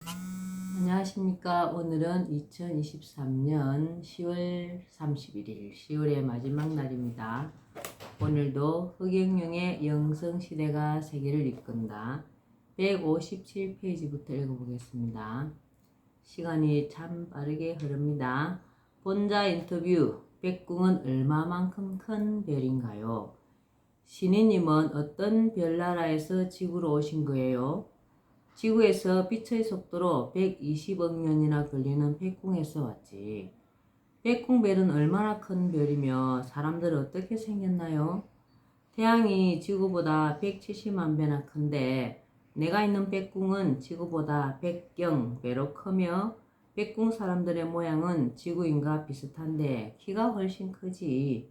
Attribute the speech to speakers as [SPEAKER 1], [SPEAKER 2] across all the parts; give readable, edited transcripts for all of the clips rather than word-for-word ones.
[SPEAKER 1] 안녕하십니까. 오늘은 2023년 10월 31일 10월의 마지막 날입니다. 오늘도 흑역룡의 영성시대가 세계를 이끈다 157페이지부터 읽어보겠습니다. 시간이 참 빠르게 흐릅니다. 본자 인터뷰. 백궁은 얼마만큼 큰 별인가요? 신이님은 어떤 별나라에서 지구로 오신 거예요? 지구에서 빛의 속도로 120억 년이나 걸리는 백궁에서 왔지. 백궁별은 얼마나 큰 별이며 사람들은 어떻게 생겼나요? 태양이 지구보다 170만 배나 큰데 내가 있는 백궁은 지구보다 100경 배로 크며 백궁 사람들의 모양은 지구인과 비슷한데 키가 훨씬 크지.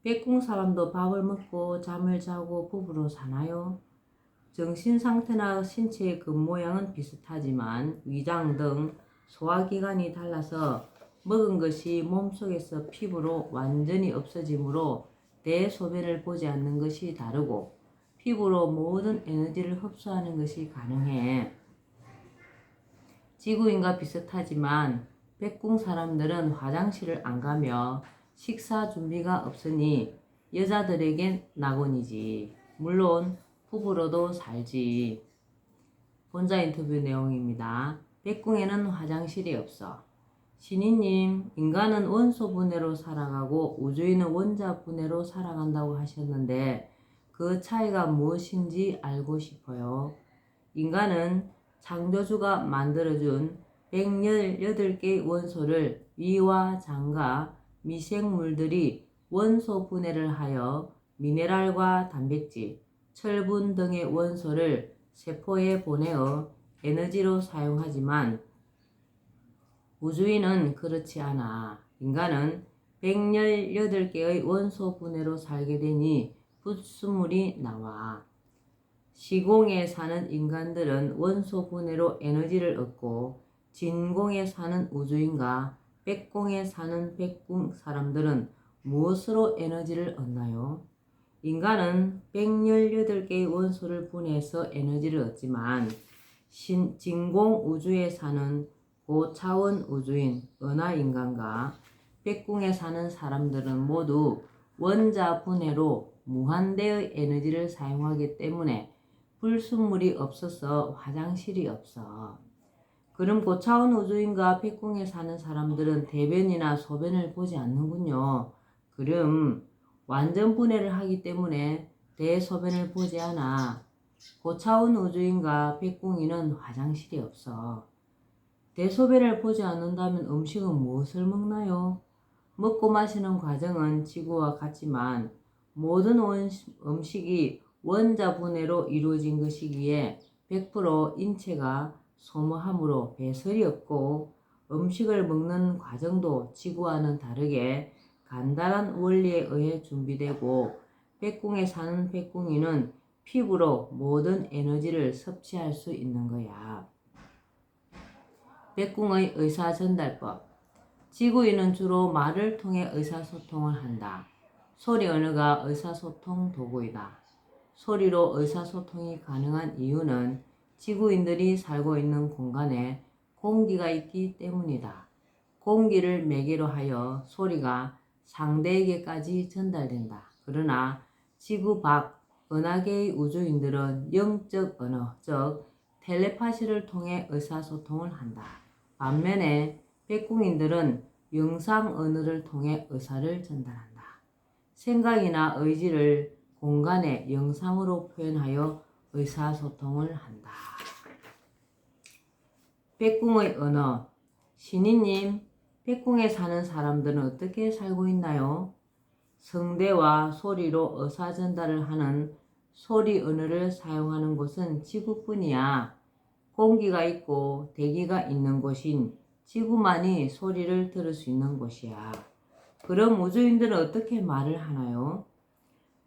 [SPEAKER 1] 백궁 사람도 밥을 먹고 잠을 자고 부부로 사나요? 정신 상태나 신체의 겉모양은 비슷하지만 위장 등 소화기관이 달라서 먹은 것이 몸속에서 피부로 완전히 없어지므로 대소변을 보지 않는 것이 다르고 피부로 모든 에너지를 흡수하는 것이 가능해. 지구인과 비슷하지만 백궁 사람들은 화장실을 안 가며 식사 준비가 없으니 여자들에겐 낙원이지. 물론 부부로도 살지. 본자 인터뷰 내용입니다. 백궁에는 화장실이 없어. 신이님, 인간은 원소 분해로 살아가고 우주인은 원자 분해로 살아간다고 하셨는데 그 차이가 무엇인지 알고 싶어요. 인간은 창조주가 만들어준 118개의 원소를 위와 장과 미생물들이 원소 분해를 하여 미네랄과 단백질, 철분 등의 원소를 세포에 보내어 에너지로 사용하지만 우주인은 그렇지 않아. 인간은 118개의 원소 분해로 살게 되니 불순물이 나와. 시공에 사는 인간들은 원소 분해로 에너지를 얻고 진공에 사는 우주인과 백공에 사는 백궁 사람들은 무엇으로 에너지를 얻나요? 인간은 118개의 원소를 분해해서 에너지를 얻지만 진공 우주에 사는 고차원 우주인 은하인간과 백궁에 사는 사람들은 모두 원자 분해로 무한대의 에너지를 사용하기 때문에 불순물이 없어서 화장실이 없어. 그럼 고차원 우주인과 백궁에 사는 사람들은 대변이나 소변을 보지 않는군요. 그럼 완전 분해를 하기 때문에 대소변을 보지 않아. 고차원 우주인과 백궁이는 화장실이 없어. 대소변을 보지 않는다면 음식은 무엇을 먹나요? 먹고 마시는 과정은 지구와 같지만 모든 음식이 원자 분해로 이루어진 것이기에 100% 인체가 소모함으로 배설이 없고 음식을 먹는 과정도 지구와는 다르게 간단한 원리에 의해 준비되고 백궁에 사는 백궁이는 피부로 모든 에너지를 섭취할 수 있는 거야. 백궁의 의사전달법. 지구인은 주로 말을 통해 의사소통을 한다. 소리 언어가 의사소통 도구이다. 소리로 의사소통이 가능한 이유는 지구인들이 살고 있는 공간에 공기가 있기 때문이다. 공기를 매개로 하여 소리가 상대에게까지 전달된다. 그러나 지구 밖 은하계의 우주인들은 영적 언어, 즉 텔레파시를 통해 의사소통을 한다. 반면에 백궁인들은 영상 언어를 통해 의사를 전달한다. 생각이나 의지를 공간의 영상으로 표현하여 의사소통을 한다. 백궁의 언어. 신이님, 백궁에 사는 사람들은 어떻게 살고 있나요? 성대와 소리로 의사전달을 하는 소리 언어를 사용하는 곳은 지구뿐이야. 공기가 있고 대기가 있는 곳인 지구만이 소리를 들을 수 있는 곳이야. 그럼 우주인들은 어떻게 말을 하나요?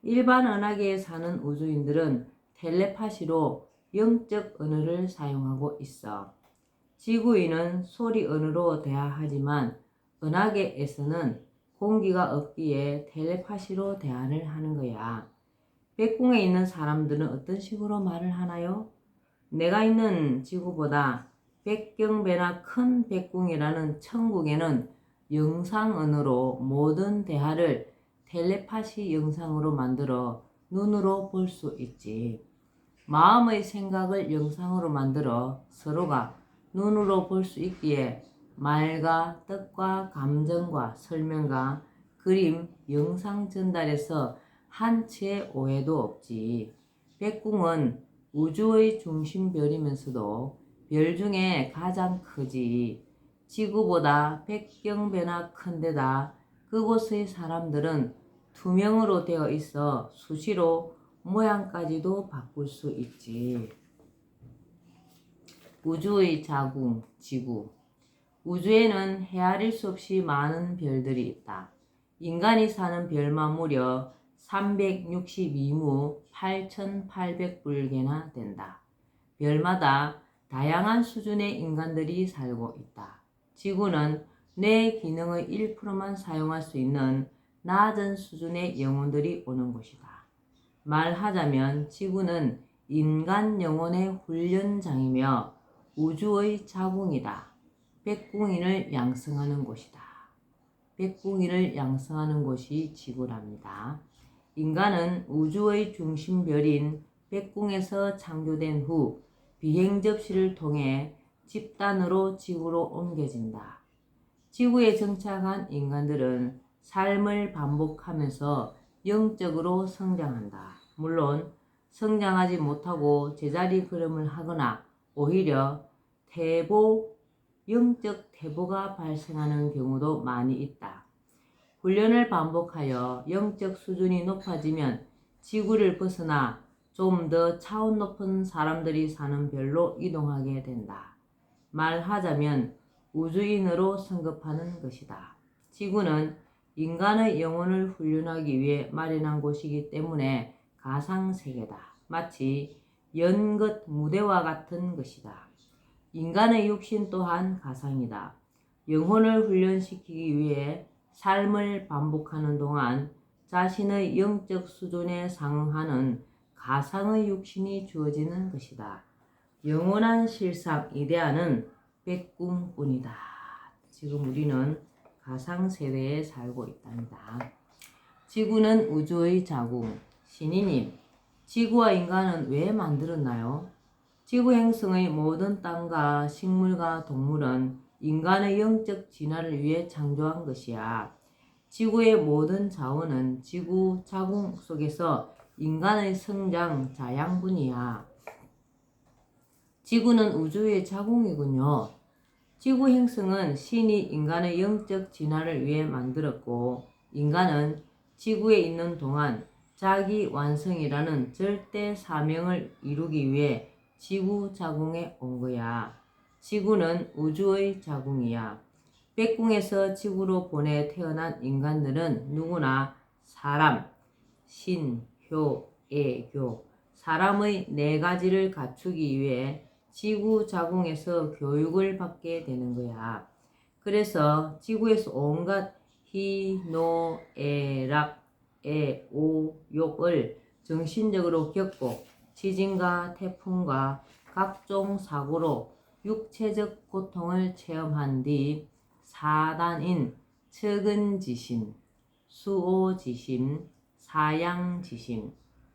[SPEAKER 1] 일반 은하계에 사는 우주인들은 텔레파시로 영적 언어를 사용하고 있어. 지구인은 소리 언어로 대화하지만 은하계에서는 공기가 없기에 텔레파시로 대화를 하는 거야. 백궁에 있는 사람들은 어떤 식으로 말을 하나요? 내가 있는 지구보다 백경배나 큰 백궁이라는 천국에는 영상언어로 모든 대화를 텔레파시 영상으로 만들어 눈으로 볼 수 있지. 마음의 생각을 영상으로 만들어 서로가 눈으로 볼 수 있기에 말과 뜻과 감정과 설명과 그림, 영상 전달에서 한치의 오해도 없지. 백궁은 우주의 중심별이면서도 별 중에 가장 크지. 지구보다 백경배나 큰데다 그곳의 사람들은 투명으로 되어 있어 수시로 모양까지도 바꿀 수 있지. 우주의 자궁, 지구. 우주에는 헤아릴 수 없이 많은 별들이 있다. 인간이 사는 별만 무려 362무 8,800불개나 된다. 별마다 다양한 수준의 인간들이 살고 있다. 지구는 뇌 기능의 1%만 사용할 수 있는 낮은 수준의 영혼들이 오는 곳이다. 말하자면 지구는 인간 영혼의 훈련장이며 우주의 자궁이다. 백궁인을 양성하는 곳이다. 백궁인을 양성하는 곳이 지구랍니다. 인간은 우주의 중심별인 백궁에서 창조된 후 비행 접시를 통해 집단으로 지구로 옮겨진다. 지구에 정착한 인간들은 삶을 반복하면서 영적으로 성장한다. 물론 성장하지 못하고 제자리 걸음을 하거나 오히려 영적 퇴보가 발생하는 경우도 많이 있다. 훈련을 반복하여 영적 수준이 높아지면 지구를 벗어나 좀 더 차원 높은 사람들이 사는 별로 이동하게 된다. 말하자면 우주인으로 성급하는 것이다. 지구는 인간의 영혼을 훈련하기 위해 마련한 곳이기 때문에 가상세계다. 마치 연극 무대와 같은 것이다. 인간의 육신 또한 가상이다. 영혼을 훈련시키기 위해 삶을 반복하는 동안 자신의 영적 수준에 상응하는 가상의 육신이 주어지는 것이다. 영원한 실상 이데아는 백궁뿐이다. 지금 우리는 가상세대에 살고 있답니다. 지구는 우주의 자궁. 신이님, 지구와 인간은 왜 만들었나요? 지구 행성의 모든 땅과 식물과 동물은 인간의 영적 진화를 위해 창조한 것이야. 지구의 모든 자원은 지구 자궁 속에서 인간의 성장 자양분이야. 지구는 우주의 자궁이군요. 지구 행성은 신이 인간의 영적 진화를 위해 만들었고, 인간은 지구에 있는 동안 자기 완성이라는 절대 사명을 이루기 위해 지구 자궁에 온 거야. 지구는 우주의 자궁이야. 백궁에서 지구로 보내 태어난 인간들은 누구나 사람, 신, 효, 애교, 사람의 네 가지를 갖추기 위해 지구 자궁에서 교육을 받게 되는 거야. 그래서 지구에서 온갖 희, 노, 애, 락, 애, 오, 욕을 정신적으로 겪고 지진과 태풍과 각종 사고로 육체적 고통을 체험한 뒤 사단인 측은지심, 수오지심, 사양지심,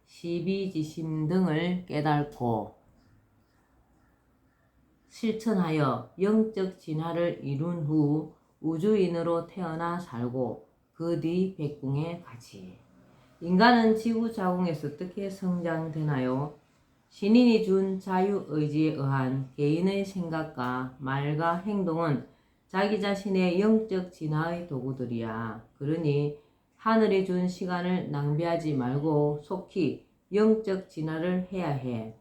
[SPEAKER 1] 시비지심 등을 깨닫고 실천하여 영적 진화를 이룬 후 우주인으로 태어나 살고 그 뒤 백궁에 가지. 인간은 지구 자궁에서 어떻게 성장되나요? 신인이 준 자유의지에 의한 개인의 생각과 말과 행동은 자기 자신의 영적 진화의 도구들이야. 그러니 하늘이 준 시간을 낭비하지 말고 속히 영적 진화를 해야 해.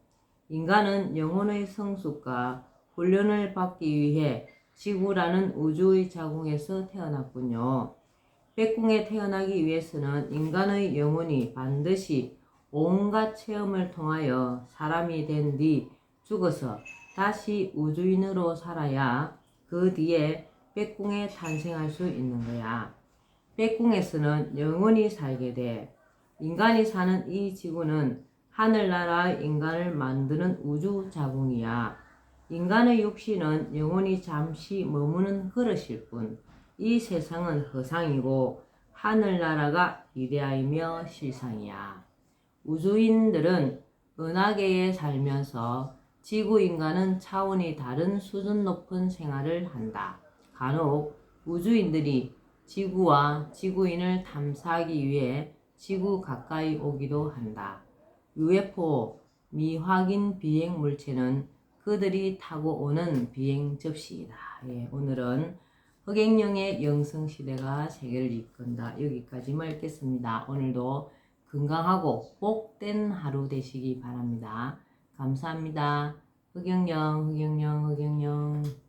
[SPEAKER 1] 인간은 영혼의 성숙과 훈련을 받기 위해 지구라는 우주의 자궁에서 태어났군요. 백궁에 태어나기 위해서는 인간의 영혼이 반드시 온갖 체험을 통하여 사람이 된 뒤 죽어서 다시 우주인으로 살아야 그 뒤에 백궁에 탄생할 수 있는 거야. 백궁에서는 영원히 살게 돼. 인간이 사는 이 지구는 하늘나라의 인간을 만드는 우주 자궁이야. 인간의 육신은 영원히 잠시 머무는 그릇일 뿐, 이 세상은 허상이고 하늘나라가 이데아이며 실상이야. 우주인들은 은하계에 살면서 지구인과는 차원이 다른 수준 높은 생활을 한다. 간혹 우주인들이 지구와 지구인을 탐사하기 위해 지구 가까이 오기도 한다. UFO, 미확인 비행 물체는 그들이 타고 오는 비행 접시이다. 예, 오늘은 흑행령의 영성시대가 세계를 이끈다. 여기까지 읽겠습니다. 오늘도 건강하고 복된 하루 되시기 바랍니다. 감사합니다. 흑영령, 흑영령, 흑영령.